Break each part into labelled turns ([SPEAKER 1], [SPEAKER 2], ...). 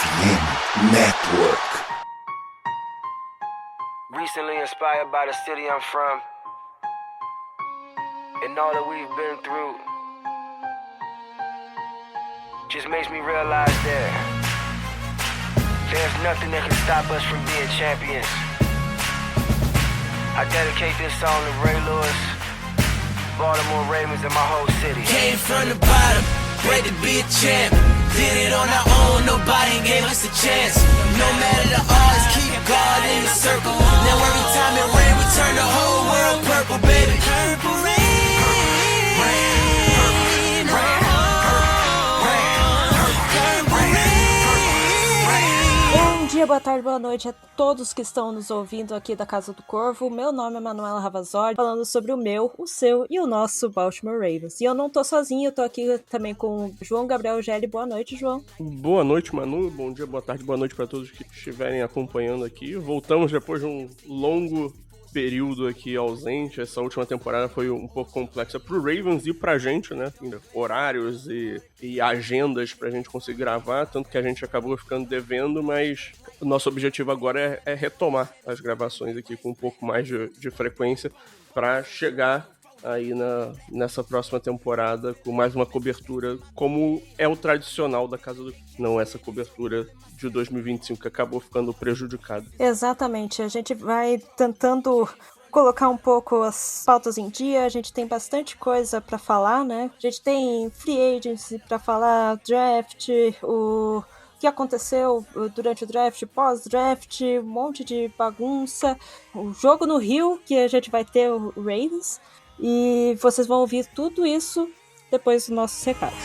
[SPEAKER 1] FM Network.
[SPEAKER 2] Recently inspired by the city I'm from and all that we've been through just makes me realize that there's nothing that can stop us from being champions. I dedicate this song to Ray Lewis, Baltimore Ravens, and my whole city.
[SPEAKER 3] Came from the bottom, ready to be a champ. Did it on our own, nobody gave us a chance. No matter the odds, keep God in the circle. Now every time it rain, we turn the whole world purple, baby. Purple rain.
[SPEAKER 4] Bom dia, boa tarde, boa noite a todos que estão nos ouvindo aqui da Casa do Corvo. Meu nome é Manuela Ravazoli, falando sobre o meu, o seu e o nosso Baltimore Ravens. E eu não tô sozinho, eu tô aqui também com o João Gabriel Gelli. Boa noite, João.
[SPEAKER 5] Boa noite, Manu. Bom dia, boa tarde, boa noite para todos que estiverem acompanhando aqui. Voltamos depois de um longo período aqui ausente. Essa última temporada foi um pouco complexa pro Ravens e pra gente, né? Horários e agendas pra gente conseguir gravar, tanto que a gente acabou ficando devendo, mas o nosso objetivo agora é retomar as gravações aqui com um pouco mais de frequência pra chegar aí nessa próxima temporada com mais uma cobertura como é o tradicional da Casa do... Não essa cobertura de 2025 que acabou ficando prejudicada.
[SPEAKER 4] Exatamente, a gente vai tentando colocar um pouco as pautas em dia, a gente tem bastante coisa pra falar, né? A gente tem free agency pra falar, draft, o que aconteceu durante o draft, pós-draft, um monte de bagunça, o jogo no Rio, que a gente vai ter o Ravens. E vocês vão ouvir tudo isso depois dos nossos recados.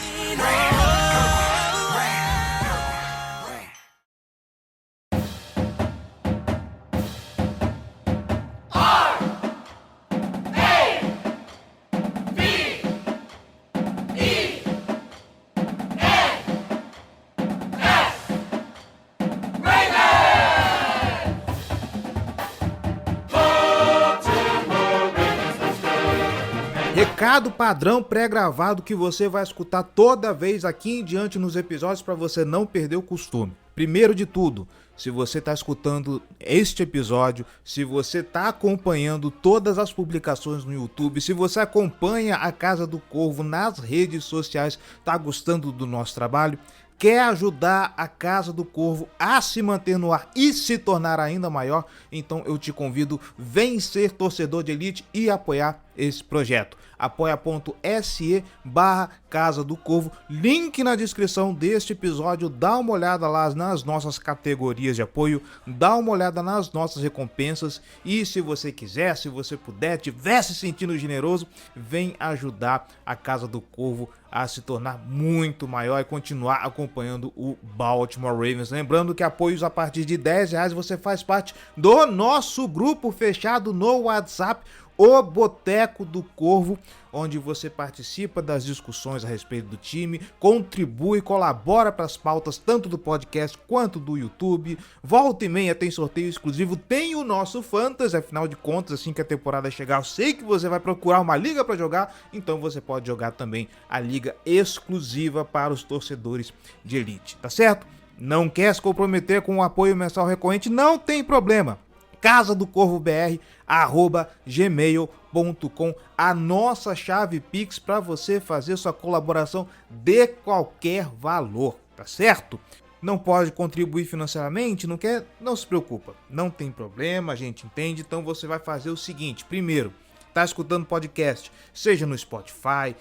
[SPEAKER 6] Recado padrão pré-gravado que você vai escutar toda vez aqui em diante nos episódios para você não perder o costume. Primeiro de tudo, se você está escutando este episódio, se você está acompanhando todas as publicações no YouTube, se você acompanha a Casa do Corvo nas redes sociais, está gostando do nosso trabalho, quer ajudar a Casa do Corvo a se manter no ar e se tornar ainda maior, então eu te convido, vem ser torcedor de elite e apoiar esse projeto. apoia.se/Casa do Corvo, link na descrição deste episódio. Dá uma olhada lá nas nossas categorias de apoio, dá uma olhada nas nossas recompensas e se você quiser, se você puder, estiver se sentindo generoso, vem ajudar a Casa do Corvo a se tornar muito maior e continuar acompanhando o Baltimore Ravens. Lembrando que apoios a partir de R$10 você faz parte do nosso grupo fechado no WhatsApp, o Boteco do Corvo, onde você participa das discussões a respeito do time, contribui, colabora para as pautas tanto do podcast quanto do YouTube. Volta e meia tem sorteio exclusivo, tem o nosso Fantasy, afinal de contas, assim que a temporada chegar, eu sei que você vai procurar uma liga para jogar, então você pode jogar também a liga exclusiva para os torcedores de elite, tá certo? Não quer se comprometer com o apoio mensal recorrente? Não tem problema. casadocorvobr@gmail.com, a nossa chave Pix para você fazer sua colaboração de qualquer valor, tá certo? Não pode contribuir financeiramente? Não quer? Não se preocupa, não tem problema, a gente entende. Então você vai fazer o seguinte: primeiro, tá escutando podcast, seja no Spotify,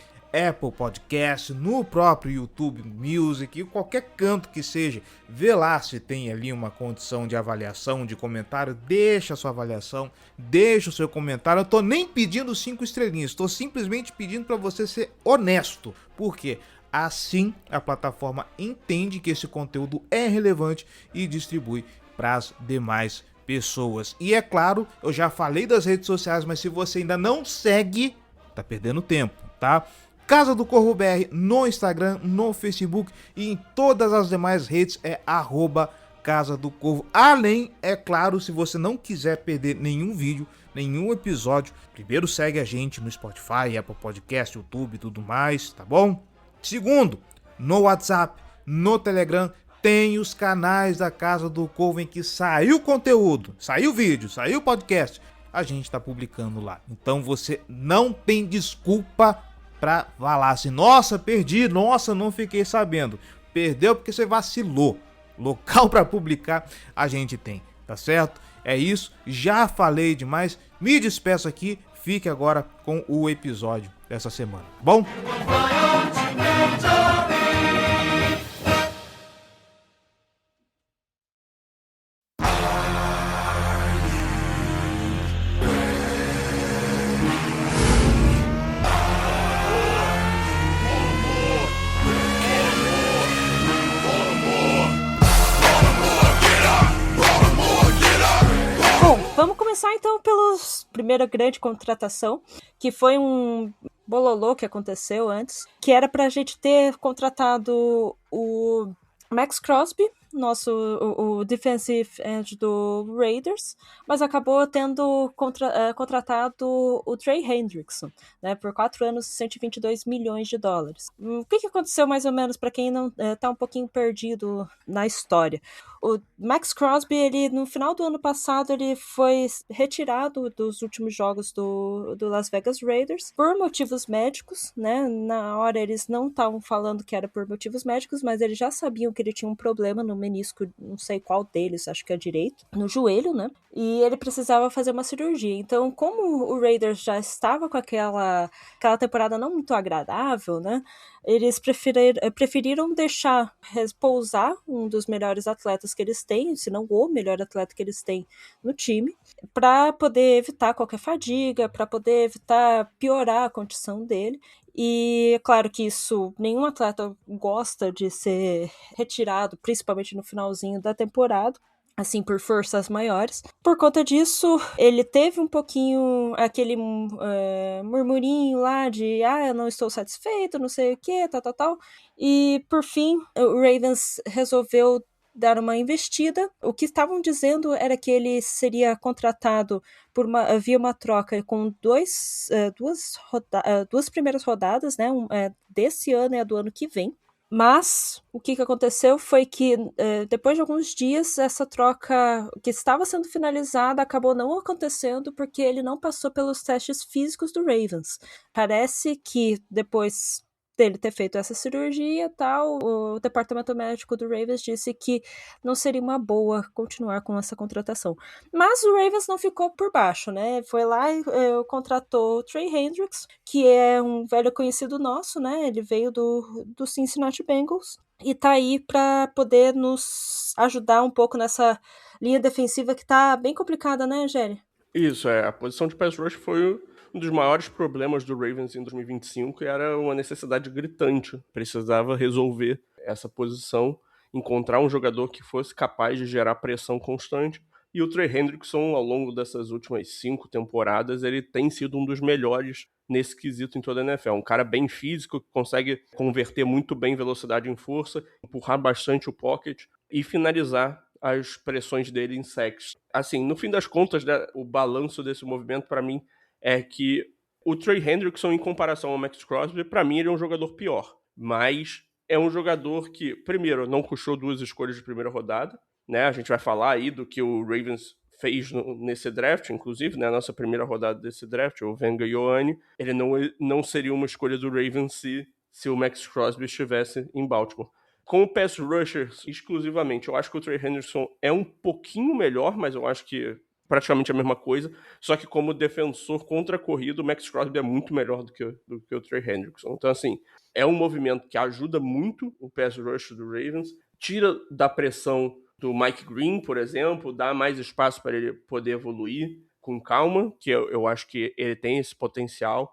[SPEAKER 6] Apple Podcast, no próprio YouTube Music, qualquer canto que seja, vê lá se tem ali uma condição de avaliação, de comentário, deixa a sua avaliação, deixa o seu comentário. Eu tô nem pedindo 5 estrelinhas, tô simplesmente pedindo para você ser honesto, porque assim a plataforma entende que esse conteúdo é relevante e distribui para as demais pessoas. E é claro, eu já falei das redes sociais, mas se você ainda não segue, tá perdendo tempo, tá? Casa do Corvo BR no Instagram, no Facebook e em todas as demais redes é @Casa do Corvo. Além, é claro, se você não quiser perder nenhum vídeo, nenhum episódio, primeiro segue a gente no Spotify, Apple Podcast, YouTube e tudo mais, tá bom? Segundo, no WhatsApp, no Telegram, tem os canais da Casa do Corvo em que saiu conteúdo, saiu vídeo, saiu podcast. A gente tá publicando lá. Então você não tem desculpa pra falar assim, nossa, perdi, nossa, não fiquei sabendo. Perdeu porque você vacilou. Local pra publicar a gente tem, tá certo? É isso, já falei demais, me despeço aqui, fique agora com o episódio dessa semana, tá bom?
[SPEAKER 4] Vamos começar então pela primeira grande contratação, que foi um bololô que aconteceu antes, que era pra gente ter contratado o Max Crosby, o defensive end do Raiders, mas acabou tendo contratado o Trey Hendrickson, né, por 4 anos, 122 milhões de dólares. O que aconteceu mais ou menos para quem não tá um pouquinho perdido na história? O Max Crosby, ele, no final do ano passado, ele foi retirado dos últimos jogos do Las Vegas Raiders por motivos médicos, né? Na hora eles não estavam falando que era por motivos médicos, mas eles já sabiam que ele tinha um problema no menisco, não sei qual deles, acho que é direito, no joelho, né? E ele precisava fazer uma cirurgia. Então, como o Raiders já estava com aquela temporada não muito agradável, né? Eles preferiram deixar repousar um dos melhores atletas que eles têm, se não o melhor atleta que eles têm no time, para poder evitar qualquer fadiga, para poder evitar piorar a condição dele. E é claro que nenhum atleta gosta de ser retirado, principalmente no finalzinho da temporada, assim, por forças maiores. Por conta disso, ele teve um pouquinho aquele murmurinho lá de eu não estou satisfeito, não sei o que, tal. E, por fim, o Ravens resolveu dar uma investida. O que estavam dizendo era que ele seria contratado via uma troca com duas primeiras rodadas, né, desse ano e a do ano que vem. Mas o que aconteceu foi que depois de alguns dias essa troca que estava sendo finalizada acabou não acontecendo porque ele não passou pelos testes físicos do Ravens. Parece que depois dele ter feito essa cirurgia e tal, o departamento médico do Ravens disse que não seria uma boa continuar com essa contratação. Mas o Ravens não ficou por baixo, né? Foi lá e contratou o Trey Hendricks, que é um velho conhecido nosso, né? Ele veio do Cincinnati Bengals e tá aí para poder nos ajudar um pouco nessa linha defensiva que tá bem complicada, né, Géry?
[SPEAKER 5] Isso, a posição de pass rush foi um dos maiores problemas do Ravens em 2025 e era uma necessidade gritante. Precisava resolver essa posição, encontrar um jogador que fosse capaz de gerar pressão constante. E o Trey Hendrickson, ao longo dessas últimas 5 temporadas, ele tem sido um dos melhores nesse quesito em toda a NFL. Um cara bem físico, que consegue converter muito bem velocidade em força, empurrar bastante o pocket e finalizar as pressões dele em sacks. Assim, no fim das contas, né, o balanço desse movimento, para mim, é que o Trey Hendrickson, em comparação ao Max Crosby, para mim ele é um jogador pior. Mas é um jogador que, primeiro, não custou 2 escolhas de primeira rodada, né? A gente vai falar aí do que o Ravens fez nesse draft, inclusive, né? A nossa primeira rodada desse draft, o Venga Ioane, ele não seria uma escolha do Ravens se o Max Crosby estivesse em Baltimore. Com o pass rusher exclusivamente, eu acho que o Trey Hendrickson é um pouquinho melhor, mas eu acho que praticamente a mesma coisa, só que como defensor contra a corrida, o Max Crosby é muito melhor do que o Trey Hendrickson. Então, assim, é um movimento que ajuda muito o pass rush do Ravens, tira da pressão do Mike Green, por exemplo, dá mais espaço para ele poder evoluir com calma, que eu acho que ele tem esse potencial.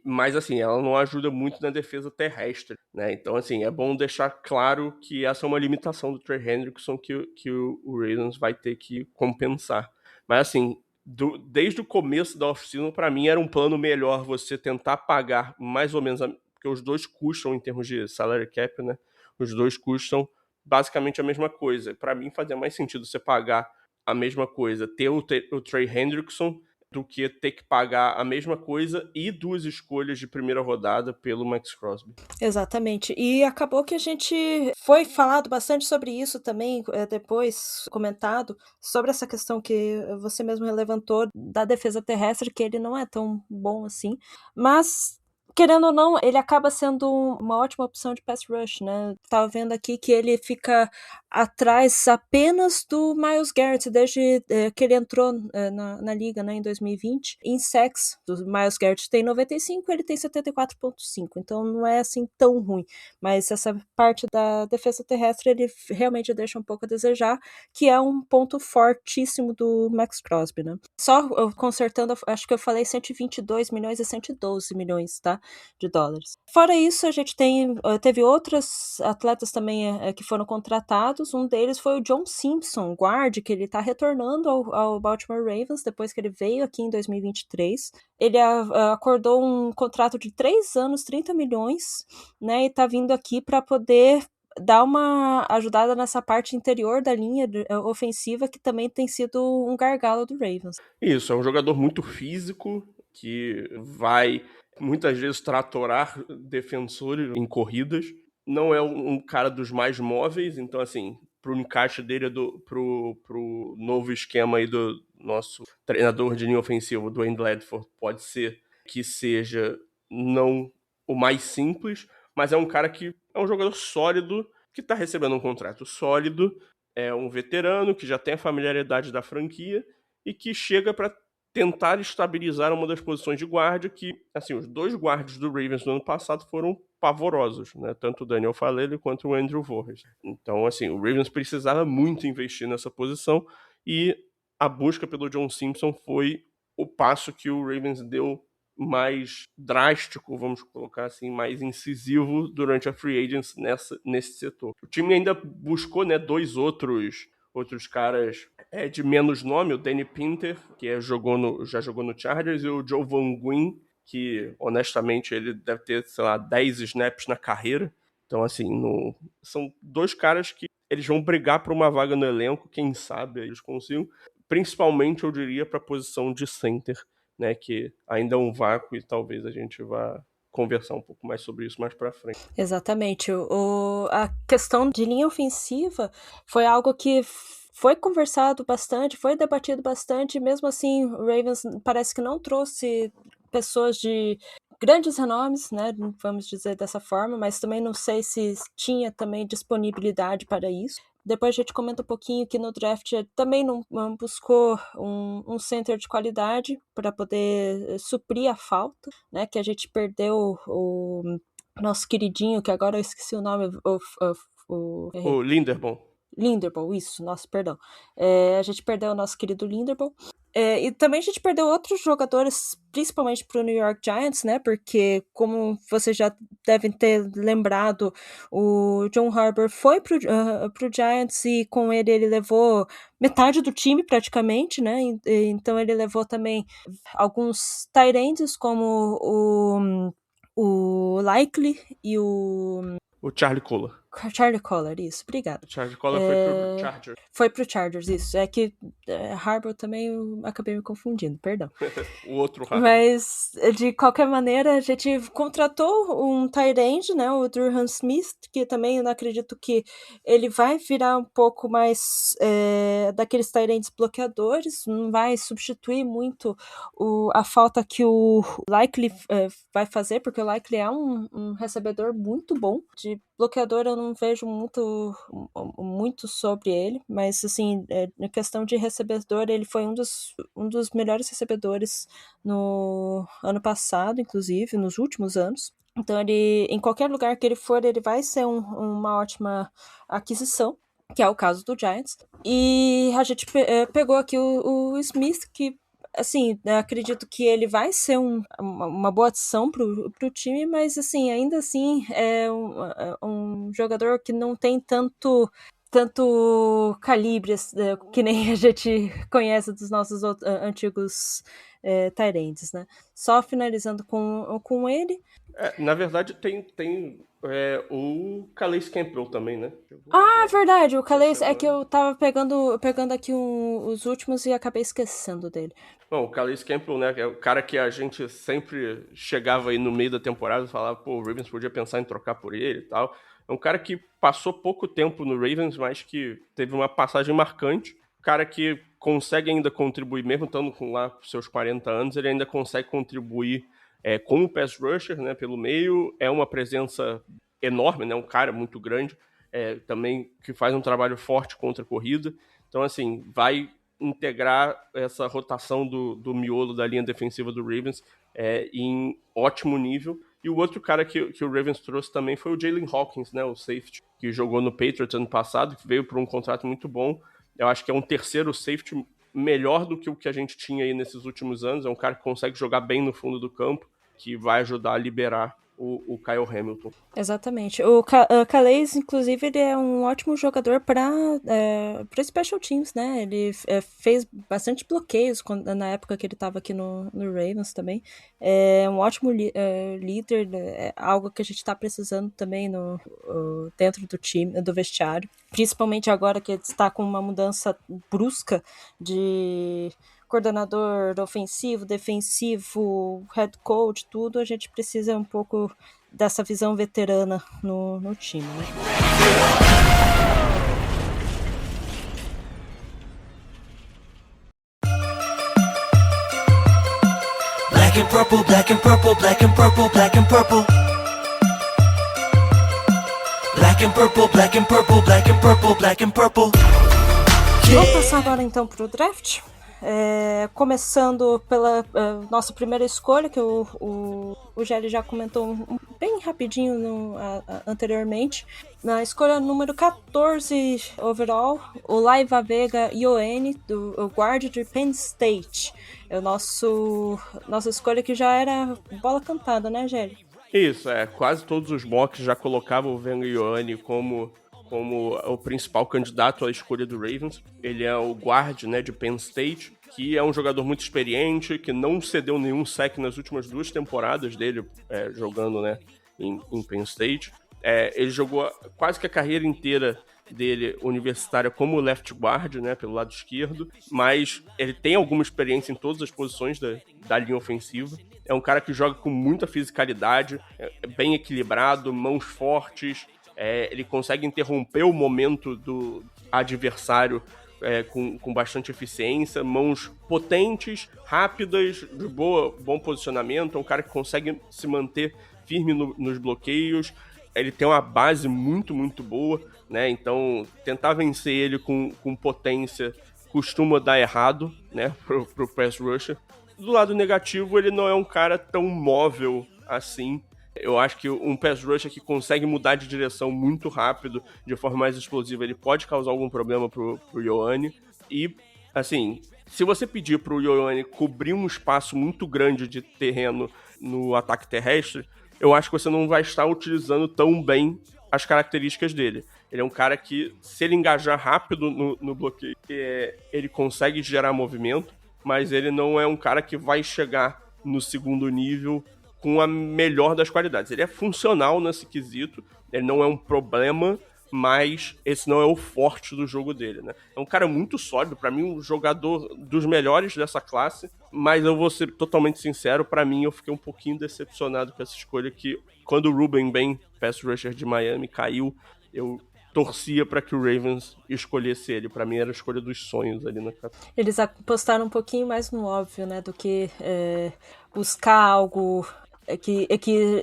[SPEAKER 5] Mas assim, ela não ajuda muito na defesa terrestre, né? Então, assim, é bom deixar claro que essa é uma limitação do Trey Hendrickson que o Ravens vai ter que compensar. Mas assim, desde o começo da off-season, para mim era um plano melhor você tentar pagar mais ou menos, porque os dois custam em termos de salary cap, né? Os dois custam basicamente a mesma coisa. Para mim fazia mais sentido você pagar a mesma coisa, ter o Trey Hendrickson, do que ter que pagar a mesma coisa e 2 escolhas de primeira rodada pelo Max Crosby.
[SPEAKER 4] Exatamente. E acabou que a gente foi falado bastante sobre isso também, depois comentado, sobre essa questão que você mesmo levantou da defesa terrestre, que ele não é tão bom assim. Mas, querendo ou não, ele acaba sendo uma ótima opção de pass rush, né? Tava vendo aqui que ele fica atrás apenas do Myles Garrett, desde que ele entrou na liga, né, em 2020. Em sacks, o Myles Garrett tem 95, ele tem 74,5, então não é assim tão ruim. Mas essa parte da defesa terrestre, ele realmente deixa um pouco a desejar, que é um ponto fortíssimo do Max Crosby, né? Só consertando, acho que eu falei 122 milhões e 112 milhões, tá? De dólares. Fora isso, a gente teve outros atletas também que foram contratados. Um deles foi o John Simpson, guard, que ele tá retornando ao Baltimore Ravens depois que ele veio aqui em 2023. Ele acordou um contrato de 3 anos, 30 milhões, né? E tá vindo aqui para poder dar uma ajudada nessa parte interior da linha ofensiva, que também tem sido um gargalo do Ravens.
[SPEAKER 5] Isso, é um jogador muito físico, que vai muitas vezes tratorar defensores em corridas. Não é um cara dos mais móveis, então assim, pro encaixe dele pro novo esquema aí do nosso treinador de linha ofensiva, do Dwayne Ledford, pode ser que seja não o mais simples, mas é um cara que é um jogador sólido, que tá recebendo um contrato sólido, é um veterano que já tem a familiaridade da franquia e que chega para tentar estabilizar uma das posições de guarda, que, assim, os 2 guardas do Ravens no ano passado foram pavorosos, né? Tanto o Daniel Faalele quanto o Andrew Voorhees. Então, assim, o Ravens precisava muito investir nessa posição e a busca pelo John Simpson foi o passo que o Ravens deu mais drástico, vamos colocar assim, mais incisivo durante a free agency nesse setor. O time ainda buscou, né, 2 outros caras de menos nome, o Danny Pinter, que já jogou no Chargers, e o Joe Van Guin, que honestamente ele deve ter, sei lá, 10 snaps na carreira. Então, assim, são 2 caras que eles vão brigar por uma vaga no elenco, quem sabe eles consigam, principalmente, eu diria, para a posição de center, né, que ainda é um vácuo e talvez a gente vá conversar um pouco mais sobre isso mais pra frente.
[SPEAKER 4] Exatamente. A questão de linha ofensiva foi algo que foi conversado bastante, foi debatido bastante, e mesmo assim o Ravens parece que não trouxe pessoas de grandes renomes, né, vamos dizer dessa forma, mas também não sei se tinha também disponibilidade para isso. Depois a gente comenta um pouquinho que no draft também não buscou um center de qualidade para poder suprir a falta, né? Que a gente perdeu o nosso queridinho, que agora eu esqueci o nome,
[SPEAKER 5] O Linderbaum.
[SPEAKER 4] Linderbaum, isso, nossa, perdão. A gente perdeu o nosso querido Linderbaum. E também a gente perdeu outros jogadores, principalmente para o New York Giants, né? Porque, como vocês já devem ter lembrado, o John Harbaugh foi pro Giants e com ele levou metade do time praticamente, né? Então ele levou também alguns tight ends, como o Likely e o
[SPEAKER 5] Charlie Kolar.
[SPEAKER 4] Charlie Kolar, isso, obrigada.
[SPEAKER 5] O Charlie Kolar foi pro Chargers.
[SPEAKER 4] Foi pro Chargers, isso. É que Harbaugh também eu acabei me confundindo, perdão.
[SPEAKER 5] O outro Harbaugh.
[SPEAKER 4] Mas, de qualquer maneira, a gente contratou um tight end, né, o Durham Smith, que também eu não acredito que ele vai virar um pouco mais daqueles tight ends bloqueadores, não vai substituir muito a falta que o Likely vai fazer, porque o Likely é um recebedor muito bom. De bloqueador eu não vejo muito sobre ele, mas assim, na questão de recebedor, ele foi um dos melhores recebedores no ano passado, inclusive, nos últimos anos. Então ele, em qualquer lugar que ele for, ele vai ser uma ótima aquisição, que é o caso do Giants. E a gente pegou aqui o Smith, que assim, acredito que ele vai ser uma boa adição pro time, mas assim, ainda assim é um jogador que não tem tanto calibre que nem a gente conhece dos nossos antigos tight ends, né? Só finalizando com ele,
[SPEAKER 5] Na verdade, tem o Calais Campbell também, né?
[SPEAKER 4] Ah, verdade, o Calais, é que
[SPEAKER 5] semana.
[SPEAKER 4] eu tava pegando aqui os últimos e acabei esquecendo dele.
[SPEAKER 5] Bom, o Calais Campbell, né, é o cara que a gente sempre chegava aí no meio da temporada e falava, pô, o Ravens podia pensar em trocar por ele e tal. É um cara que passou pouco tempo no Ravens, mas que teve uma passagem marcante. Um cara que consegue ainda contribuir, mesmo estando com lá seus 40 anos, ele ainda consegue contribuir como pass rusher, né, pelo meio. É uma presença enorme, né, um cara muito grande, também que faz um trabalho forte contra a corrida. Então, assim, vai integrar essa rotação do miolo da linha defensiva do Ravens em ótimo nível. E o outro cara que o Ravens trouxe também foi o Jalen Hawkins, né, o safety, que jogou no Patriots ano passado, que veio por um contrato muito bom. Eu acho que é um terceiro safety melhor do que o que a gente tinha aí nesses últimos anos. É um cara que consegue jogar bem no fundo do campo, que vai ajudar a liberar o Kyle Hamilton.
[SPEAKER 4] Exatamente. O Calais, inclusive, ele é um ótimo jogador para Special Teams, né? Ele fez bastante bloqueios na época que ele estava aqui no Ravens também. É um ótimo líder, algo que a gente está precisando também dentro do time, do vestiário. Principalmente agora que está com uma mudança brusca de coordenador ofensivo, defensivo, head coach, tudo, a gente precisa um pouco dessa visão veterana no time, né?
[SPEAKER 3] Black and purple, black and purple, black and purple, black and purple. Black and purple, black and purple, black and purple, black and purple.
[SPEAKER 4] Vamos passar agora então para o draft. Começando pela nossa primeira escolha, que o Gelli já comentou bem rapidinho anteriormente. Na escolha número 14 overall, o Laiva Vega Ioane, o guard de Penn State. É o nossa escolha que já era bola cantada, né, Gelli?
[SPEAKER 5] Isso, quase todos os mocks já colocavam o Vega Ioane como o principal candidato à escolha do Ravens. Ele é o guard, né, de Penn State, que é um jogador muito experiente, que não cedeu nenhum sack nas últimas 2 temporadas dele jogando, né, em Penn State. Ele jogou quase que a carreira inteira dele universitária como left guard, né, pelo lado esquerdo, mas ele tem alguma experiência em todas as posições da linha ofensiva. É um cara que joga com muita fisicalidade, bem equilibrado, mãos fortes. Ele consegue interromper o momento do adversário com bastante eficiência, mãos potentes, rápidas, de bom posicionamento. É um cara que consegue se manter firme nos bloqueios. Ele tem uma base muito, muito boa, né? Então, tentar vencer ele com potência costuma dar errado, né, pro pass rusher. Do lado negativo, ele não é um cara tão móvel assim. Eu acho que um pass rusher que consegue mudar de direção muito rápido, de forma mais explosiva, ele pode causar algum problema pro Ioane. E, assim, se você pedir pro Ioane cobrir um espaço muito grande de terreno no ataque terrestre, eu acho que você não vai estar utilizando tão bem as características dele. Ele é um cara que, se ele engajar rápido no bloqueio, ele consegue gerar movimento, mas ele não é um cara que vai chegar no segundo nível com a melhor das qualidades. Ele é funcional nesse quesito, ele não é um problema, mas esse não é o forte do jogo dele, né? É um cara muito sólido, pra mim um jogador dos melhores dessa classe, mas eu vou ser totalmente sincero, pra mim eu fiquei um pouquinho decepcionado com essa escolha, que quando o Ruben Ben, pass rusher de Miami, caiu, eu torcia pra que o Ravens escolhesse ele. Pra mim era a escolha dos sonhos ali na casa.
[SPEAKER 4] Eles apostaram um pouquinho mais no óbvio, né, do que buscar algo que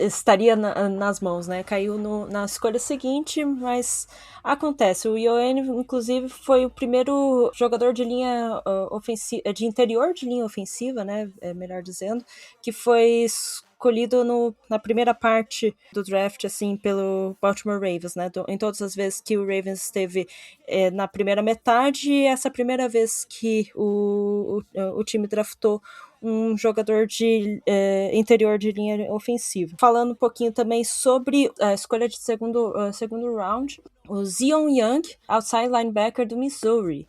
[SPEAKER 4] estaria nas mãos, né? Caiu na escolha seguinte, mas acontece. O Ioane, inclusive, foi o primeiro jogador de linha ofensiva, de interior de linha ofensiva, né? Melhor dizendo, que foi escolhido na primeira parte do draft, assim, pelo Baltimore Ravens, né? Em todas as vezes que o Ravens esteve na primeira metade, essa primeira vez que o time draftou um jogador de interior de linha ofensiva. Falando um pouquinho também sobre a escolha de segundo round, o Zion Young, outside linebacker do Missouri.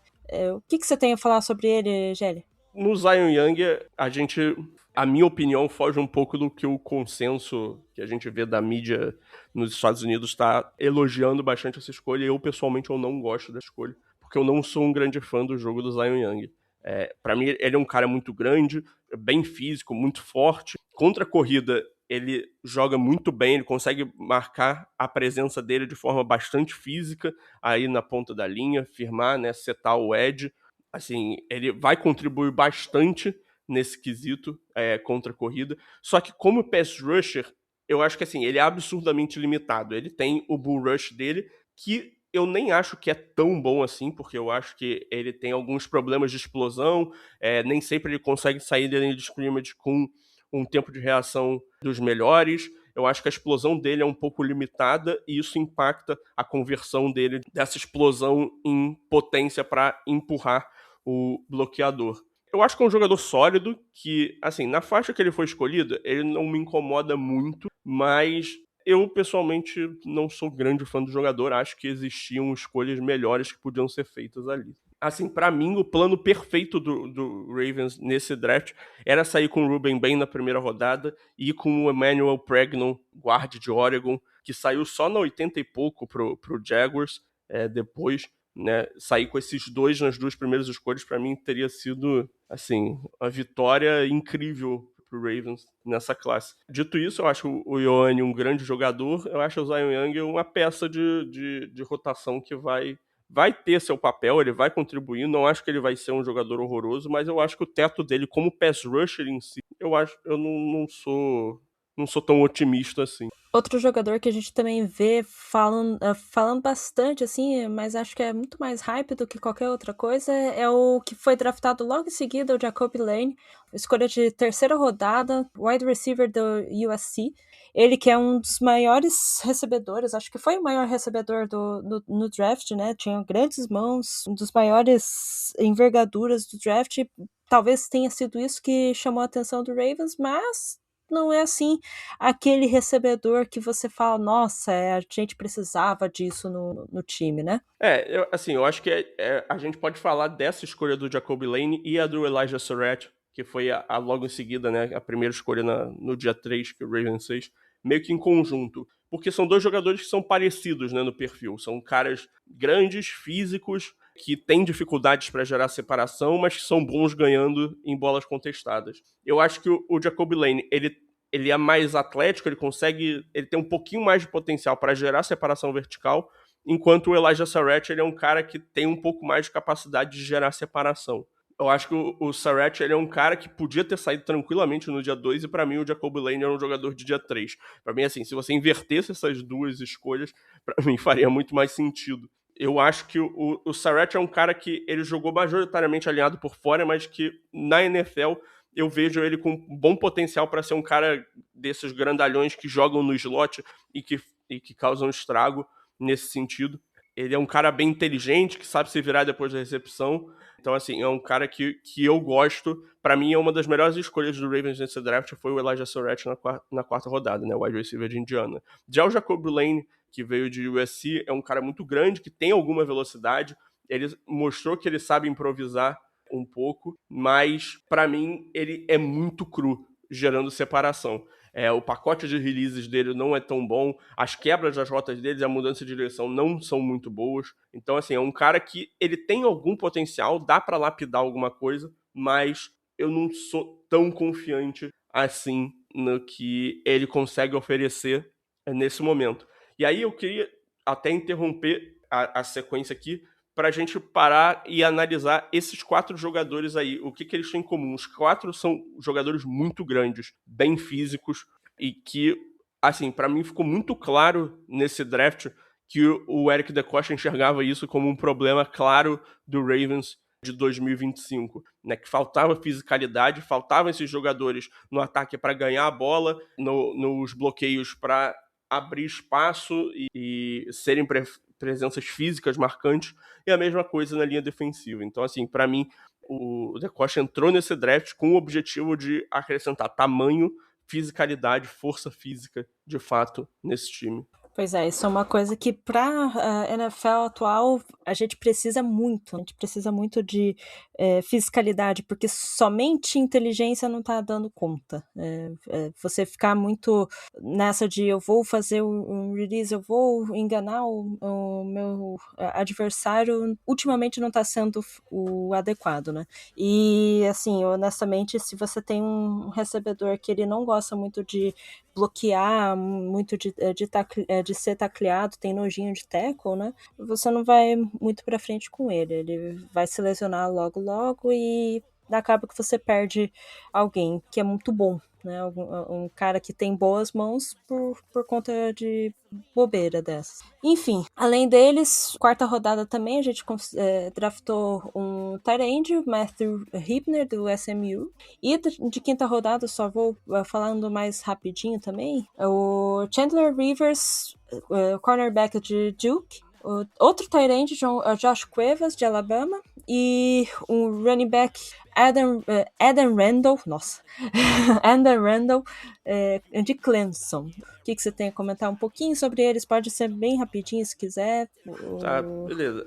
[SPEAKER 4] O que você tem a falar sobre ele, Gelli?
[SPEAKER 5] No Zion Young, a gente a minha opinião foge um pouco do que o consenso que a gente vê da mídia nos Estados Unidos está elogiando bastante essa escolha. Eu, pessoalmente, eu não gosto da escolha, porque eu não sou um grande fã do jogo do Zion Young. Para mim, ele é um cara muito grande, bem físico, muito forte. Contra a corrida, ele joga muito bem, ele consegue marcar a presença dele de forma bastante física, aí na ponta da linha, firmar, né, setar o edge. Assim, ele vai contribuir bastante nesse quesito contra a corrida. Só que como pass rusher, eu acho que assim, ele é absurdamente limitado. Ele tem o bull rush dele, que eu nem acho que é tão bom assim, porque eu acho que ele tem alguns problemas de explosão, nem sempre ele consegue sair da linha de scrimmage com um tempo de reação dos melhores. Eu acho que a explosão dele é um pouco limitada e isso impacta a conversão dele dessa explosão em potência para empurrar o bloqueador. Eu acho que é um jogador sólido que, assim, na faixa que ele foi escolhido, ele não me incomoda muito, mas eu, pessoalmente, não sou grande fã do jogador. Acho que existiam escolhas melhores que podiam ser feitas ali. Assim, pra mim, o plano perfeito do Ravens nesse draft era sair com o Ruben Bain na primeira rodada e com o Emmanuel Pregnon, guarda de Oregon, que saiu só na 80 e pouco pro Jaguars depois. Né, sair com esses dois nas duas primeiras escolhas, para mim, teria sido, assim, uma vitória incrível pro Ravens nessa classe. Dito isso, eu acho o Ioane um grande jogador, eu acho o Zion Young uma peça de rotação que vai ter seu papel, ele vai contribuir, não acho que ele vai ser um jogador horroroso, mas eu acho que o teto dele como pass rusher em si, eu não sou tão otimista assim.
[SPEAKER 4] Outro jogador que a gente também vê falando bastante, assim, mas acho que é muito mais hype do que qualquer outra coisa, é o que foi draftado logo em seguida, o Jacoby Lane, escolha de terceira rodada, wide receiver do USC. Ele que é um dos maiores recebedores, acho que foi o maior recebedor no draft, né? Tinha grandes mãos, um dos maiores envergaduras do draft. Talvez tenha sido isso que chamou a atenção do Ravens, mas não é assim aquele recebedor que você fala, nossa, a gente precisava disso no time, né?
[SPEAKER 5] Eu acho que a gente pode falar dessa escolha do Jacoby Lane e a do Elijah Surratt, que foi logo em seguida, né, a primeira escolha no dia 3 que o Ravens fez, meio que em conjunto. Porque são dois jogadores que são parecidos, né, no perfil. São caras grandes, físicos, que têm dificuldades para gerar separação, mas que são bons ganhando em bolas contestadas. Eu acho que o Jacoby Lane, ele é mais atlético, ele tem um pouquinho mais de potencial para gerar separação vertical, enquanto o Elijah Surratt, ele é um cara que tem um pouco mais de capacidade de gerar separação. Eu acho que o Surratt, ele é um cara que podia ter saído tranquilamente no dia 2, e para mim o Jacoby Lane era um jogador de dia 3. Para mim, assim, se você invertesse essas duas escolhas, para mim faria muito mais sentido. Eu acho que o Surratt é um cara que ele jogou majoritariamente alinhado por fora, mas que na NFL eu vejo ele com bom potencial para ser um cara desses grandalhões que jogam no slot e que causam estrago nesse sentido. Ele é um cara bem inteligente, que sabe se virar depois da recepção. Então, assim, é um cara que eu gosto. Para mim, é uma das melhores escolhas do Ravens nesse draft, foi o Elijah Surratt na quarta rodada, né? O wide receiver de Indiana. Já o Jacoby Lane, que veio de USC, é um cara muito grande, que tem alguma velocidade. Ele mostrou que ele sabe improvisar um pouco, mas para mim ele é muito cru, gerando separação. O pacote de releases dele não é tão bom, as quebras das rotas dele e a mudança de direção não são muito boas. Então, assim, é um cara que ele tem algum potencial, dá para lapidar alguma coisa, mas eu não sou tão confiante assim no que ele consegue oferecer nesse momento. E aí eu queria até interromper a sequência aqui para a gente parar e analisar esses 4 jogadores aí, o que eles têm em comum. Os 4 são jogadores muito grandes, bem físicos, e que, assim, para mim ficou muito claro nesse draft que o Eric DeCosta enxergava isso como um problema claro do Ravens de 2025, né? Que faltava fisicalidade, faltavam esses jogadores no ataque para ganhar a bola, nos bloqueios para abrir espaço e serem presenças físicas marcantes, e a mesma coisa na linha defensiva. Então, assim, para mim, o DeCosta entrou nesse draft com o objetivo de acrescentar tamanho, fisicalidade, força física, de fato, nesse time.
[SPEAKER 4] Pois é, isso é uma coisa que pra NFL atual a gente precisa muito. A gente precisa muito de fiscalidade, porque somente inteligência não tá dando conta. Você ficar muito nessa de eu vou fazer um release, eu vou enganar o meu adversário, ultimamente não tá sendo o adequado, né? E assim, honestamente, se você tem um recebedor que ele não gosta muito de bloquear, muito de ser tacleado, tem nojinho de tackle, né? Você não vai muito pra frente com ele. Ele vai se lesionar logo e acaba que você perde alguém que é muito bom, né? Um cara que tem boas mãos por conta de bobeira dessas. Enfim, além deles, quarta rodada também a gente draftou um tight end, Matthew Hibner, do SMU. E de quinta rodada, só vou falando mais rapidinho também, o Chandler Rivers, cornerback de Duke. Outro tight end, Josh Cuevas, de Alabama. E um running back, Adam Randall, nossa, Adam Randall, de Clemson. O que você tem a comentar um pouquinho sobre eles? Pode ser bem rapidinho, se quiser.
[SPEAKER 5] Tá, beleza.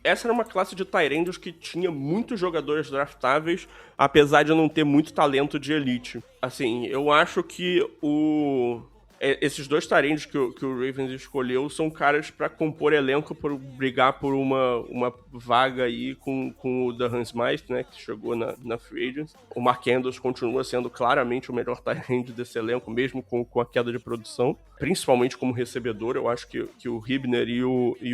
[SPEAKER 5] Essa era uma classe de tight ends que tinha muitos jogadores draftáveis, apesar de não ter muito talento de elite. Assim, eu acho que esses dois tight ends que o Ravens escolheu são caras pra compor elenco, por brigar por uma vaga aí com o Durham Smythe, né, que chegou na Free Agents. O Mark Andrews continua sendo claramente o melhor tight end desse elenco, mesmo com a queda de produção, principalmente como recebedor. Eu acho que o Hibner e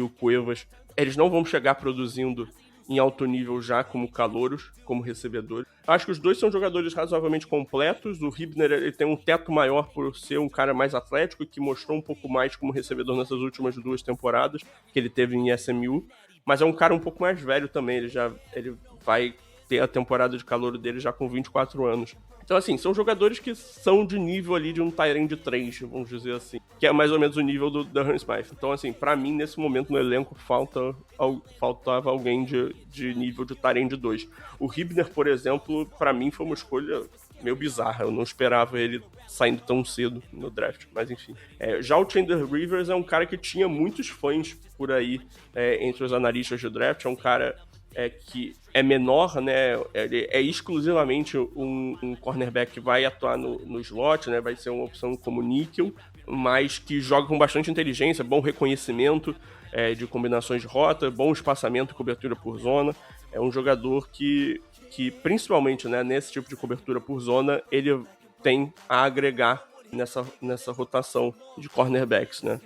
[SPEAKER 5] o Cuevas, eles não vão chegar produzindo em alto nível já como calouros, como recebedores. Acho que os dois são jogadores razoavelmente completos. O Hibner, ele tem um teto maior por ser um cara mais atlético e que mostrou um pouco mais como recebedor nessas últimas 2 temporadas que ele teve em SMU. Mas é um cara um pouco mais velho também. Ele vai ter a temporada de calouro dele já com 24 anos. Então, assim, são jogadores que são de nível ali de um tight end 3, vamos dizer assim. Que é mais ou menos o nível do Durham Smythe. Então, assim, pra mim, nesse momento no elenco, faltava alguém de nível de tight end 2. O Hibner, por exemplo, pra mim foi uma escolha meio bizarra. Eu não esperava ele saindo tão cedo no draft, mas enfim. Já o Chandler Rivers é um cara que tinha muitos fãs por aí entre os analistas de draft. É um cara que é menor, né? Ele é exclusivamente um cornerback que vai atuar no slot, né? Vai ser uma opção como níquel, mas que joga com bastante inteligência, bom reconhecimento de combinações de rota, bom espaçamento e cobertura por zona. É um jogador que principalmente, né, nesse tipo de cobertura por zona, ele tem a agregar nessa rotação de cornerbacks, né?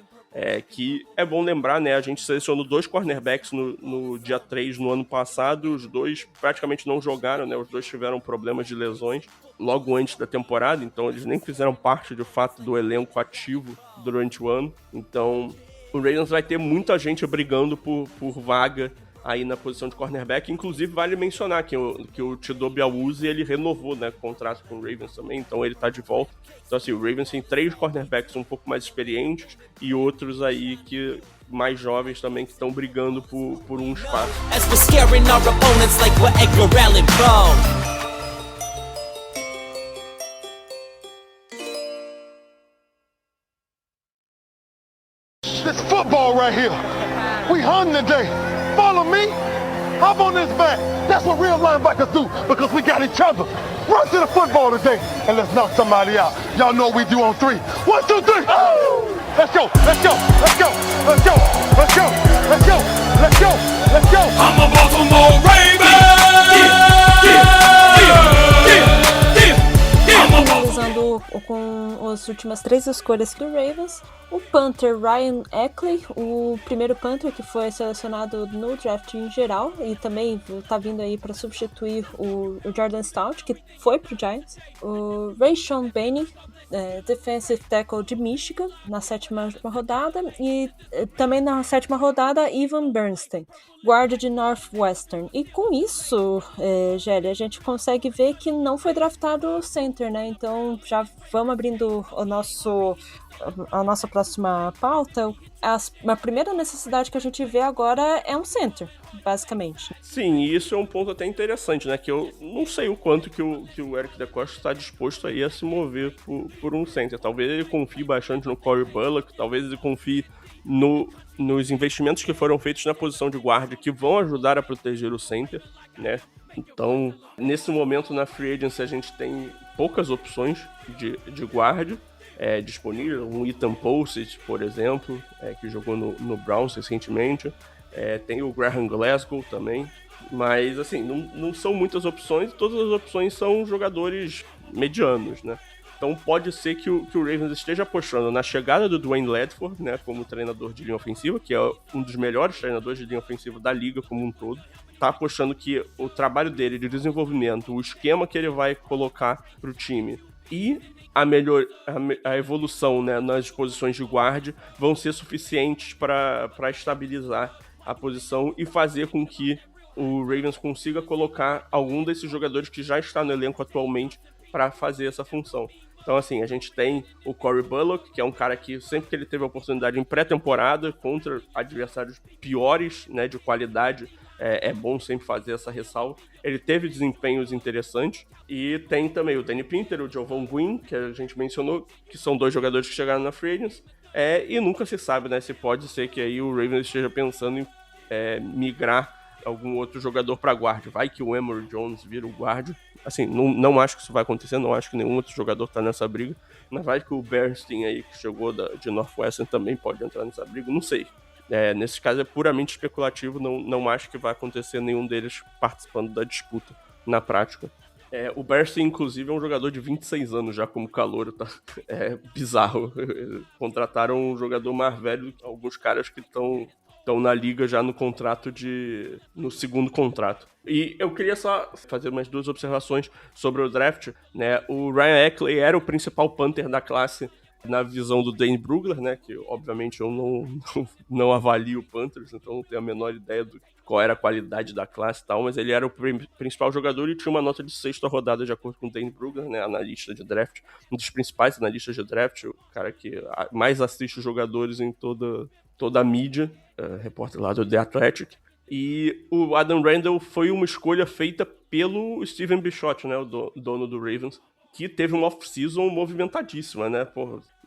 [SPEAKER 5] Que é bom lembrar, né? A gente selecionou 2 cornerbacks no dia 3 no ano passado. Os 2 praticamente não jogaram, né? Os 2 tiveram problemas de lesões logo antes da temporada, então eles nem fizeram parte, de fato, do elenco ativo durante o ano. Então o Ravens vai ter muita gente brigando por vaga aí na posição de cornerback. Inclusive, vale mencionar que o Chidobe Awuzie, ele renovou, né, contrato com o Ravens também, então ele tá de volta. Então, assim, o Ravens tem 3 cornerbacks um pouco mais experientes e outros aí mais jovens também que estão brigando por um espaço.
[SPEAKER 3] As we're scaring our opponents like we're Edgar Allan Poe.
[SPEAKER 7] This football right here. We hung today. Follow me. Hop on this back. That's what real linebackers do because we got each other. Run to the football today and let's knock somebody out. Y'all know what we do on 3. 1, 2, 3. Oh! Let's go. Let's go. Let's go. Let's go. Let's go. Let's go. Let's go. Let's go.
[SPEAKER 3] I'm a Baltimore Raven.
[SPEAKER 4] Finalizando com as últimas 3 escolhas do Ravens, o punter Ryan Eckley, o primeiro punter que foi selecionado no draft em geral e também tá vindo aí para substituir o Jordan Stout, que foi pro Giants, o Rayshon Benning, defensive tackle de Michigan, na 7ª rodada, e também na 7ª rodada, Ivan Bernstein, guarda de Northwestern. E com isso, Gélia, a gente consegue ver que não foi draftado center, né? Então já vamos abrindo a nossa próxima pauta, a primeira necessidade que a gente vê agora é um center, basicamente.
[SPEAKER 5] Sim, e isso é um ponto até interessante, né? Que eu não sei o quanto que o Eric DeCosta está disposto aí a se mover por um center. Talvez ele confie bastante no Corey Bullock, talvez ele confie nos investimentos que foram feitos na posição de guarda, que vão ajudar a proteger o center, né? Então, nesse momento na Free Agency a gente tem poucas opções de guarda disponível. Um Ethan Posey, por exemplo, que jogou no Browns recentemente. Tem o Graham Glasgow também. Mas, assim, não são muitas opções. Todas as opções são jogadores medianos, né? Então pode ser que o Ravens esteja apostando na chegada do Dwayne Ledford, né, como treinador de linha ofensiva, que é um dos melhores treinadores de linha ofensiva da liga como um todo. Tá apostando que o trabalho dele de desenvolvimento, o esquema que ele vai colocar pro time e a evolução, né, nas posições de guarda vão ser suficientes para estabilizar a posição e fazer com que o Ravens consiga colocar algum desses jogadores que já está no elenco atualmente para fazer essa função. Então, assim, a gente tem o Corey Bullock, que é um cara que sempre que ele teve a oportunidade em pré-temporada contra adversários piores, né, de qualidade, é bom sempre fazer essa ressalva. Ele teve desempenhos interessantes. E tem também o Danny Pinter, o Jovon Gwyn, que a gente mencionou, que são dois jogadores que chegaram na Free Agency. E nunca se sabe, né, se pode ser que aí o Ravens esteja pensando em migrar algum outro jogador para guarda. Vai que o Emory Jones vira o guarda. Assim, não acho que isso vai acontecer, não acho que nenhum outro jogador tá nessa briga, mas vai que o Bernstein aí, que chegou de Northwestern, também pode entrar nessa briga, não sei. Nesse caso é puramente especulativo, não acho que vai acontecer nenhum deles participando da disputa na prática. O Bernstein, inclusive, é um jogador de 26 anos já como calouro, tá? É bizarro. Contrataram um jogador mais velho, alguns caras que estão na liga já no segundo contrato. E eu queria só fazer mais duas observações sobre o draft, né? O Ryan Eckley era o principal punter da classe na visão do Dane Brugler, né? Que obviamente eu não avalio Panthers, então não tenho a menor ideia de qual era a qualidade da classe e tal, mas ele era o principal jogador e tinha uma nota de 6ª rodada de acordo com o Dane Brugler, né? Analista de draft, um dos principais analistas de draft, o cara que mais assiste os jogadores em toda a mídia, repórter lá do The Athletic. E o Adam Randall foi uma escolha feita pelo Steven Bisciotti, né, o dono do Ravens, que teve uma off-season movimentadíssima, né?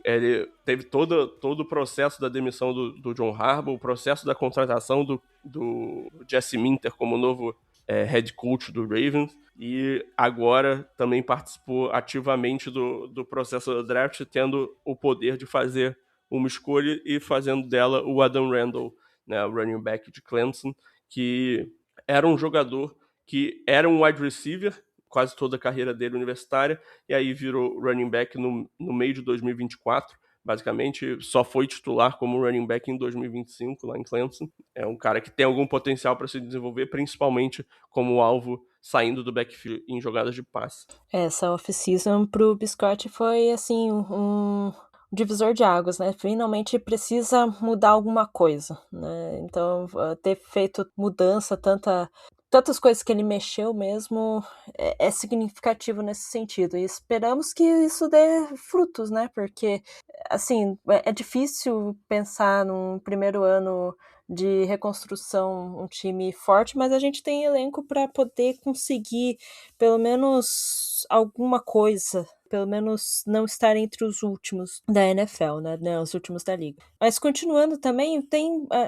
[SPEAKER 5] Ele teve todo o processo da demissão do John Harbaugh, o processo da contratação do Jesse Minter como novo head coach do Ravens, e agora também participou ativamente do processo do draft, tendo o poder de fazer uma escolha e fazendo dela o Adam Randall, né, o running back de Clemson, que era um jogador que era um wide receiver quase toda a carreira dele universitária, e aí virou running back no meio de 2024, basicamente só foi titular como running back em 2025 lá em Clemson. É um cara que tem algum potencial para se desenvolver, principalmente como alvo saindo do backfield em jogadas de passe.
[SPEAKER 4] Essa off-season pro Biscotti foi assim um divisor de águas, né? Finalmente precisa mudar alguma coisa, né? Então, ter feito mudança, tantas coisas que ele mexeu mesmo, é significativo nesse sentido. E esperamos que isso dê frutos, né? Porque, assim, é difícil pensar num primeiro ano de reconstrução, um time forte, mas a gente tem elenco para poder conseguir pelo menos alguma coisa, pelo menos não estar entre os últimos da NFL, né, os últimos da liga. Mas continuando também,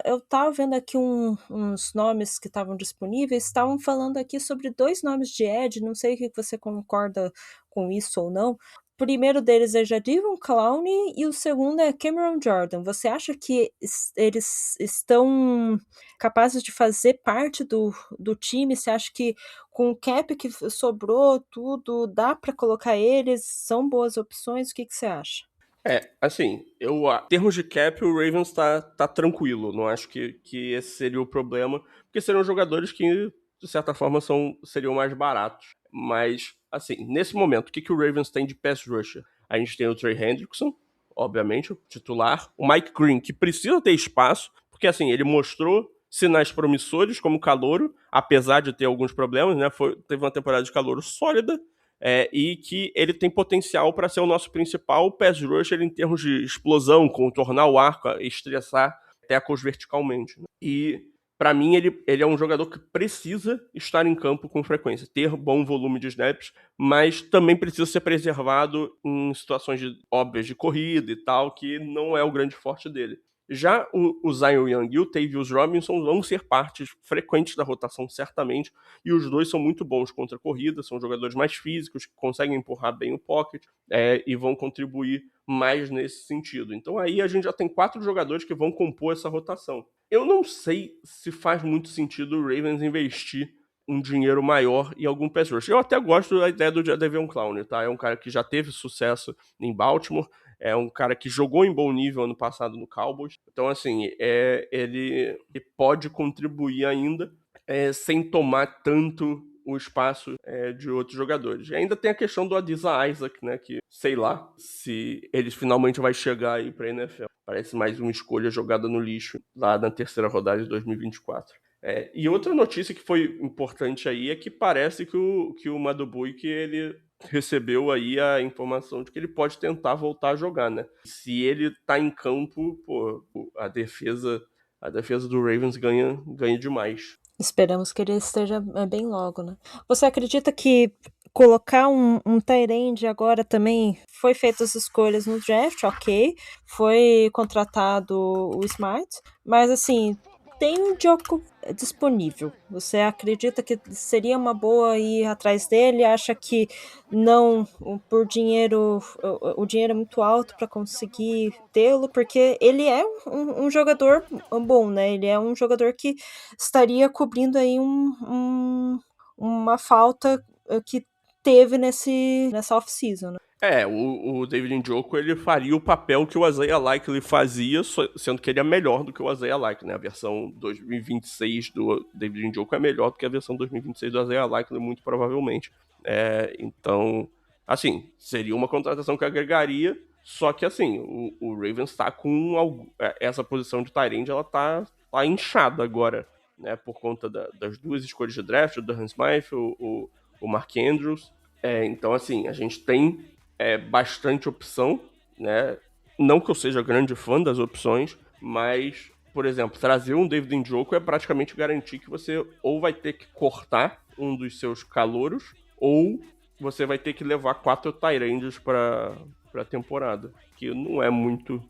[SPEAKER 4] eu tava vendo aqui uns nomes que estavam disponíveis, estavam falando aqui sobre 2 nomes de edge, não sei o que você concorda com isso ou não. O primeiro deles é Jadeveon Clowney e o segundo é Cameron Jordan. Você acha que eles estão capazes de fazer parte do time? Você acha que com o cap que sobrou tudo, dá para colocar eles? São boas opções? O que você acha?
[SPEAKER 5] Assim, em termos de cap, o Ravens tá tranquilo. Não acho que esse seria o problema, porque seriam jogadores que, de certa forma, seriam mais baratos. Mas, assim, nesse momento, o que o Ravens tem de pass rusher? A gente tem o Trey Hendrickson, obviamente, o titular. O Mike Green, que precisa ter espaço, porque, assim, ele mostrou sinais promissores como calouro, apesar de ter alguns problemas, né? Teve uma temporada de calouro sólida, e que ele tem potencial para ser o nosso principal pass rusher em termos de explosão, contornar o arco, estressar tackles verticalmente. E, para mim, ele é um jogador que precisa estar em campo com frequência, ter bom volume de snaps, mas também precisa ser preservado em situações óbvias de corrida e tal, que não é o grande forte dele. Já o Zion Young e o Tavius Robinson vão ser partes frequentes da rotação, certamente, e os dois são muito bons contra a corrida, são jogadores mais físicos, que conseguem empurrar bem o pocket e vão contribuir mais nesse sentido. Então aí a gente já tem 4 jogadores que vão compor essa rotação. Eu não sei se faz muito sentido o Ravens investir um dinheiro maior em algum pass rush. Eu até gosto da ideia do Jadeveon Clowney, tá? É um cara que já teve sucesso em Baltimore, é um cara que jogou em bom nível ano passado no Cowboys. Então, assim, ele pode contribuir ainda sem tomar tanto o espaço de outros jogadores. E ainda tem a questão do Adisa Isaac, né? Que, sei lá, se ele finalmente vai chegar aí pra NFL. Parece mais uma escolha jogada no lixo lá na terceira rodada de 2024. E outra notícia que foi importante aí é que parece que o Madubuike, ele recebeu aí a informação de que ele pode tentar voltar a jogar, né? Se ele tá em campo, pô, a defesa do Ravens ganha demais.
[SPEAKER 4] Esperamos que ele esteja bem logo, né? Você acredita que colocar um tight end agora também foi feitas as escolhas no draft, ok, foi contratado o Smart, mas assim, tem um Njoku disponível. Você acredita que seria uma boa ir atrás dele? Acha que não, por dinheiro, o dinheiro é muito alto para conseguir tê-lo? Porque ele é um jogador bom, né? Ele é um jogador que estaria cobrindo aí uma falta que teve nessa off-season, né?
[SPEAKER 5] O David Njoku, ele faria o papel que o Isaiah Likely fazia, sendo que ele é melhor do que o Isaiah Likely, né? A versão 2026 do David Njoku é melhor do que a versão 2026 do Isaiah Likely, muito provavelmente. Então, assim, seria uma contratação que agregaria, só que, assim, o Ravens tá com essa posição de tight end, ela tá inchada agora, né? Por conta das 2 escolhas de draft, o Durham Smythe, o Mark Andrews. Então, assim, a gente tem bastante opção, né? Não que eu seja grande fã das opções, mas, por exemplo, trazer um David Njoku é praticamente garantir que você ou vai ter que cortar um dos seus calouros, ou você vai ter que levar 4 tight ends para a temporada, que não é muito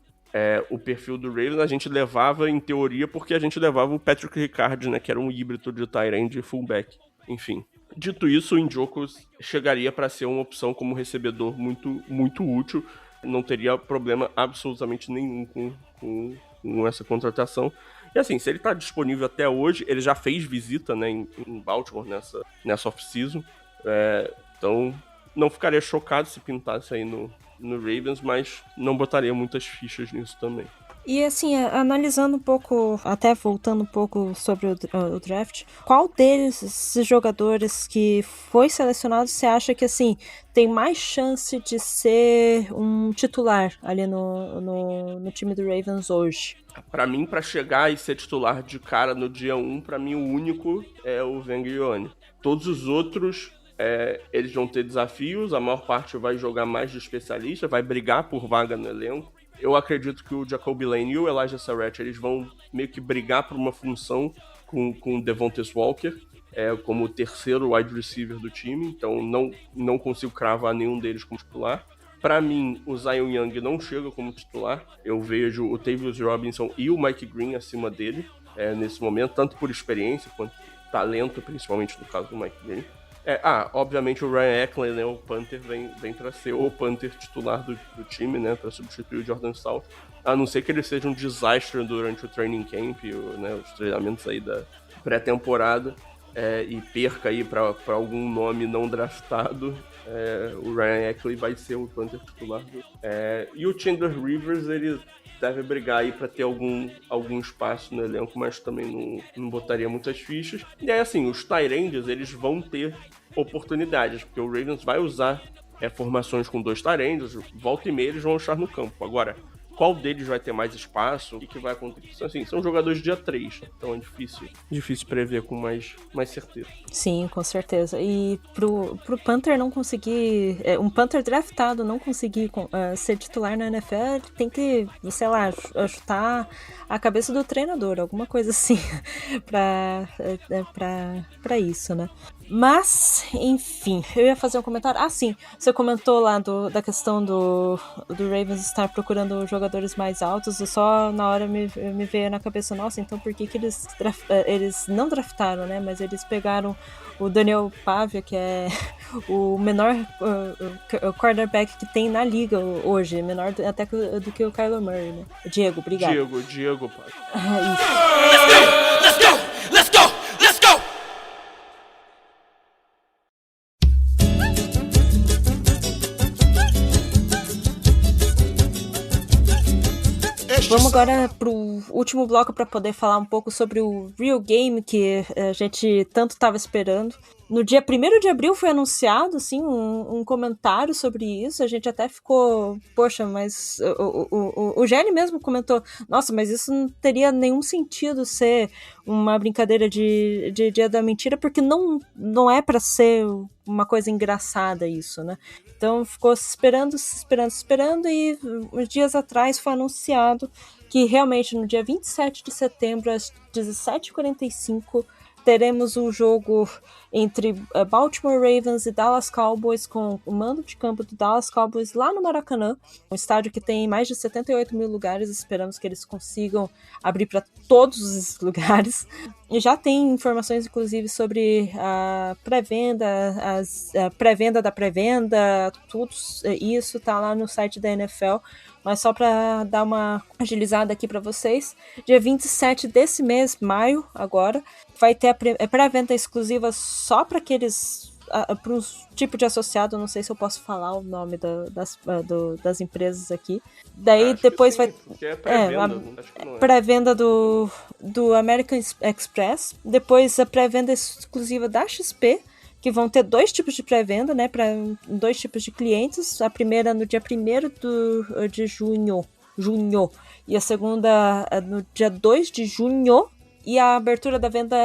[SPEAKER 5] o perfil do Ravens. A gente levava, em teoria, porque a gente levava o Patrick Ricard, né, que era um híbrido de tight end e fullback, enfim. Dito isso, o Njoku chegaria para ser uma opção como recebedor muito, muito útil. Não teria problema absolutamente nenhum com essa contratação. E assim, se ele está disponível até hoje, ele já fez visita, né, em Baltimore nessa off-season. Então, não ficaria chocado se pintasse aí no Ravens, mas não botaria muitas fichas nisso também.
[SPEAKER 4] E assim, analisando um pouco, até voltando um pouco sobre o draft, qual desses jogadores que foi selecionado você acha que assim tem mais chance de ser um titular ali no time do Ravens hoje?
[SPEAKER 5] Pra mim, pra chegar e ser titular de cara no dia 1, pra mim o único é o Vanguione. Todos os outros, eles vão ter desafios, a maior parte vai jogar mais de especialista, vai brigar por vaga no elenco. Eu acredito que o Jacoby Lane e o Elijah Sarrett, eles vão meio que brigar por uma função com o Devontae Walker, como o terceiro wide receiver do time, então não consigo cravar nenhum deles como titular. Para mim, o Zion Young não chega como titular. Eu vejo o Tavius Robinson e o Mike Green acima dele nesse momento, tanto por experiência quanto talento, principalmente no caso do Mike Green. Obviamente o Ryan Eckler, né, o punter, vem para ser o punter titular do time, né, para substituir o Jordan Stout. A não ser que ele seja um desastre durante o training camp, os treinamentos aí da pré-temporada, e perca aí para algum nome não draftado, o Ryan Eckler vai ser o punter titular. E o Chandler Rivers, ele deve brigar aí para ter algum espaço no elenco, mas também não botaria muitas fichas. E aí, assim, os tight ends, eles vão ter oportunidades, porque o Ravens vai usar formações com 2 tight ends, volta e meia eles vão estar no campo. Agora, qual deles vai ter mais espaço, o que vai acontecer. Assim, são jogadores dia 3, então é difícil prever com mais certeza.
[SPEAKER 4] Sim, com certeza. E pro Panther não conseguir... um Panther draftado não conseguir ser titular na NFL, ele tem que, sei lá, chutar a cabeça do treinador, alguma coisa assim, pra isso, né? Mas, enfim, eu ia fazer um comentário. Ah, sim, você comentou lá da questão do Ravens estar procurando jogadores mais altos, e só na hora me veio na cabeça, nossa, então por que eles não draftaram, né? Mas eles pegaram o Daniel Pavia, que é o menor quarterback que tem na liga hoje, menor até do que o Kyler Murray, né? Diego, obrigado.
[SPEAKER 5] Diego, pai.
[SPEAKER 3] Let's go! Let's go! Let's go!
[SPEAKER 4] Vamos agora pro último bloco para poder falar um pouco sobre o Real Game que a gente tanto estava esperando. No dia 1º de abril foi anunciado, assim, um comentário sobre isso. A gente até ficou, poxa, mas o Gelli mesmo comentou, nossa, mas isso não teria nenhum sentido ser uma brincadeira de Dia da Mentira, porque não é para ser uma coisa engraçada isso, né? Então ficou se esperando, e uns dias atrás foi anunciado que realmente no dia 27 de setembro, às 17h45, teremos um jogo entre Baltimore Ravens e Dallas Cowboys, com o mando de campo do Dallas Cowboys lá no Maracanã, um estádio que tem mais de 78 mil lugares. Esperamos que eles consigam abrir para todos os lugares. E já tem informações, inclusive, sobre a pré-venda, a pré-venda da pré-venda, tudo isso tá lá no site da NFL. Mas só para dar uma agilizada aqui para vocês, dia 27 desse mês, maio, agora, vai ter a pré-venda exclusiva só para aqueles, para um tipo de associado, não sei se eu posso falar o nome das empresas aqui. Daí
[SPEAKER 5] acho
[SPEAKER 4] depois
[SPEAKER 5] que sim,
[SPEAKER 4] vai...
[SPEAKER 5] que é pré-venda, acho que não é.
[SPEAKER 4] Pré-venda do American Express, depois a pré-venda exclusiva da XP, que vão ter 2 tipos de pré-venda, né, para 2 tipos de clientes. A primeira no dia 1º de junho, e a segunda no dia 2 de junho, e a abertura da venda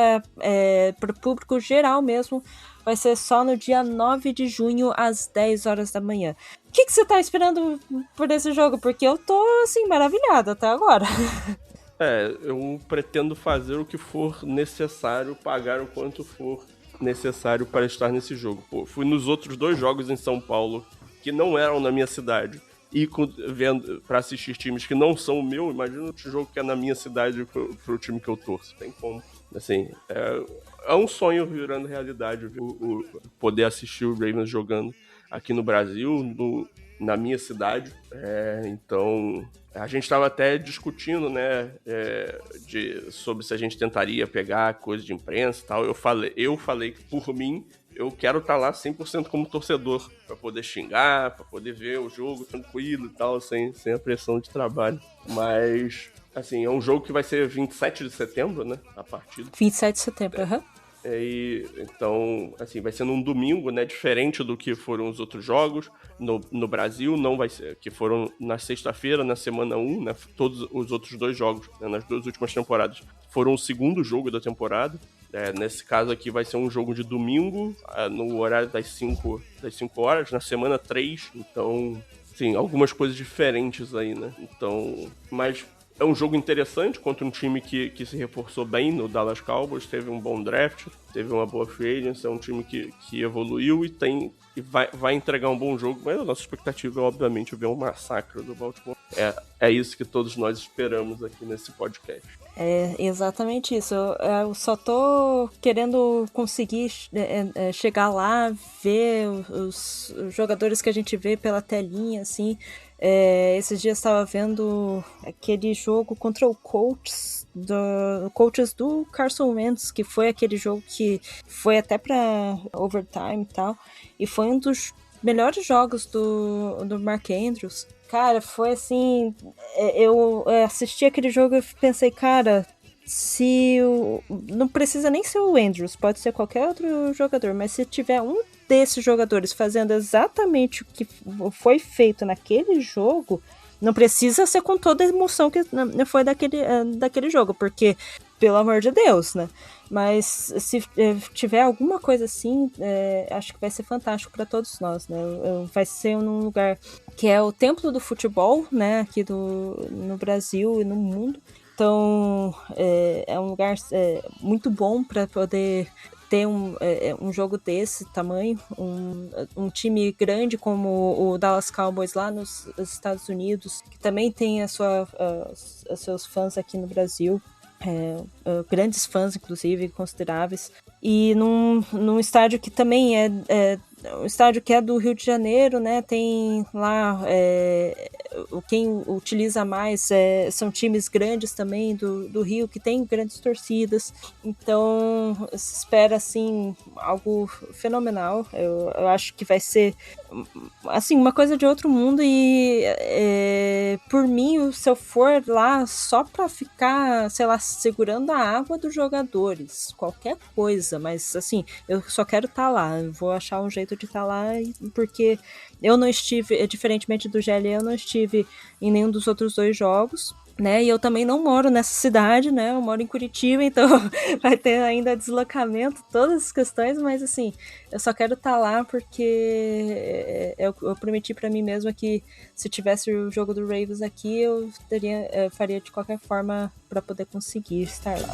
[SPEAKER 4] para o público geral mesmo vai ser só no dia 9 de junho, às 10 horas da manhã. O que você tá esperando por esse jogo? Porque eu tô, assim, maravilhada até agora.
[SPEAKER 5] Eu pretendo fazer o que for necessário, pagar o quanto for necessário para estar nesse jogo. Pô, fui nos outros 2 jogos em São Paulo, que não eram na minha cidade, e vendo para assistir times que não são o meu. Imagina o jogo que é na minha cidade pro time que eu torço. Tem como. Assim, é um sonho virando realidade, o poder assistir o Ravens jogando aqui no Brasil, na minha cidade. Então, a gente estava até discutindo, né, sobre se a gente tentaria pegar coisa de imprensa e tal. Eu falei que, por mim, eu quero estar lá 100% como torcedor, para poder xingar, para poder ver o jogo tranquilo e tal, sem a pressão de trabalho. Mas, assim, é um jogo que vai ser 27 de setembro, né, a partida.
[SPEAKER 4] 27 de setembro, aham.
[SPEAKER 5] Então, assim, vai ser num domingo, né, diferente do que foram os outros jogos no Brasil. Não vai ser, que foram na sexta-feira, na semana 1, né, todos os outros 2 jogos, né, nas 2 últimas temporadas, foram o segundo jogo da temporada. Nesse caso aqui vai ser um jogo de domingo, no horário das 5 horas, na semana 3. Então, sim, algumas coisas diferentes aí, né? Então, mas é um jogo interessante contra um time que se reforçou bem no Dallas Cowboys, teve um bom draft, teve uma boa free agency, é um time que evoluiu e vai entregar um bom jogo, mas a nossa expectativa é, obviamente, ver um massacre do Baltimore. É isso que todos nós esperamos aqui nesse podcast.
[SPEAKER 4] É exatamente isso. Eu só tô querendo conseguir chegar lá, ver os jogadores que a gente vê pela telinha, assim. Esses dias estava vendo aquele jogo contra o Colts do Carson Wentz, que foi aquele jogo que foi até pra overtime e tal, e foi um dos melhores jogos do Mark Andrews. Cara, foi assim, eu assisti aquele jogo e pensei, cara, não precisa nem ser o Andrews, pode ser qualquer outro jogador, mas se tiver um desses jogadores fazendo exatamente o que foi feito naquele jogo, Não precisa ser com toda a emoção que foi daquele jogo, porque, pelo amor de Deus, né? Mas se tiver alguma coisa assim, acho que vai ser fantástico para todos nós, né? Vai ser num lugar que é o templo do futebol, né? Aqui no Brasil e no mundo. Então, é um lugar muito bom para poder ter um jogo desse tamanho, um time grande como o Dallas Cowboys lá nos Estados Unidos, que também tem os seus fãs aqui no Brasil, grandes fãs, inclusive, consideráveis, e num estádio que também é um estádio que é do Rio de Janeiro, né? Tem lá quem utiliza mais são times grandes também do Rio, que tem grandes torcidas. Então se espera assim algo fenomenal. Eu acho que vai ser assim uma coisa de outro mundo, e por mim, se eu for lá só pra ficar, sei lá, segurando a água dos jogadores, qualquer coisa, mas assim, eu só quero estar lá. Eu vou achar um jeito de estar lá, porque eu não estive, diferentemente do GL, eu não estive em nenhum dos outros 2 jogos, né? E eu também não moro nessa cidade, né? Eu moro em Curitiba, então vai ter ainda deslocamento, todas as questões, mas assim, eu só quero estar lá porque eu prometi pra mim mesma que se tivesse o jogo do Ravens aqui, eu faria de qualquer forma pra poder conseguir estar lá.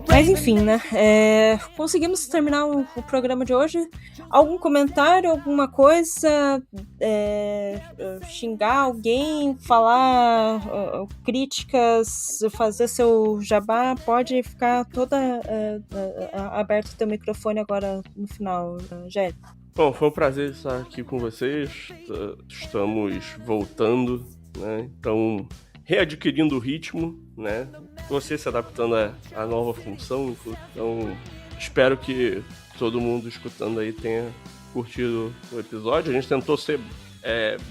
[SPEAKER 4] Mas enfim, né? Conseguimos terminar o programa de hoje. Algum comentário, alguma coisa? Xingar alguém, falar críticas, fazer seu jabá? Pode ficar toda aberto o teu microfone agora no final, Gélio.
[SPEAKER 5] Bom, foi um prazer estar aqui com vocês. Estamos voltando, né? Então, readquirindo o ritmo, né? Você se adaptando à nova função. Então, espero que todo mundo escutando aí tenha curtido o episódio. A gente tentou ser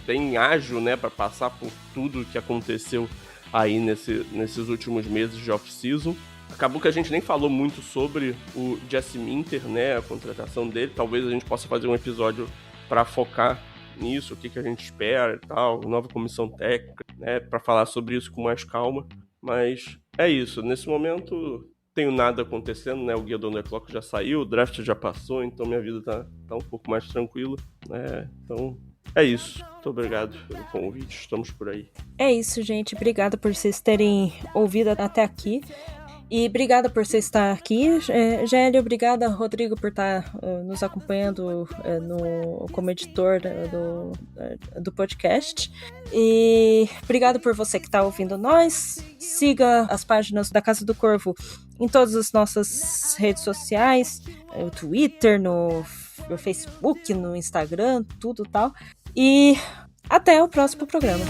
[SPEAKER 5] bem ágil, né? Para passar por tudo que aconteceu aí nesses últimos meses de off-season. Acabou que a gente nem falou muito sobre o Jesse Minter, né? A contratação dele. Talvez a gente possa fazer um episódio para focar nisso, o que a gente espera e tal, nova comissão técnica, né, para falar sobre isso com mais calma. Mas é isso, nesse momento tenho nada acontecendo, né, o Guia do Underclock já saiu, o draft já passou, então minha vida tá um pouco mais tranquila, né, então é isso. Muito obrigado pelo convite, estamos por aí.
[SPEAKER 4] É isso, gente, obrigada por vocês terem ouvido até aqui. E obrigada por você estar aqui, Gélio. Obrigada, Rodrigo, por estar nos acompanhando como editor do podcast. E obrigado por você que está ouvindo nós. Siga as páginas da Casa do Corvo em todas as nossas redes sociais, no Twitter, no Facebook, no Instagram, tudo tal. E até o próximo programa.